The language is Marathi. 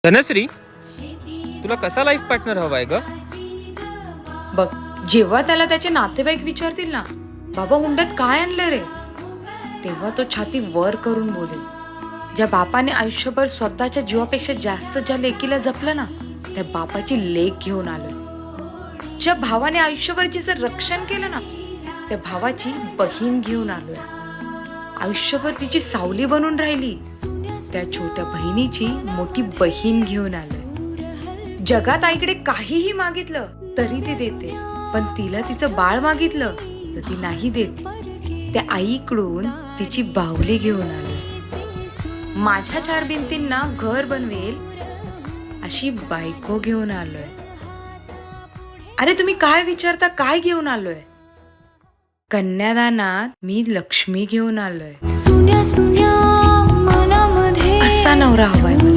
धनश्री, तुला कसा लाईफ पार्टनर हवाय ग? बघ, जेव्हा त्याला त्याचे नातेवाईक विचारतील ना, बाबा हुंड्यात काय आणलं रे, तेव्हा तो छाती वर करून बोलेल, ज्या बापाने आयुष्यभर स्वतःच्या जीवापेक्षा जास्त ज्या लेकीला जपलं ना, त्या बापाची लेक घेऊन आलोय. ज्या भावाने आयुष्यभर जिचं रक्षण केलं ना, त्या भावाची बहीण घेऊन आलोय. आयुष्यभर तिची सावली बनून राहिली, त्या छोट्या बहिणीची मोठी बहीण घेऊन आलोय. जगात आईकडे काहीही मागितलं तरी ती देते, पण तिला तिचं बाळ मागितलं तर ती नाही देत. त्या आईकडून तिची बाहुली घेऊन आलोय. माझ्या चार भिंतींना घर बनवेल अशी बायको घेऊन आलोय. अरे तुम्ही काय विचारता, काय घेऊन आलोय? कन्यादानात मी लक्ष्मी घेऊन आलोय. असा नवरा हवाय मला.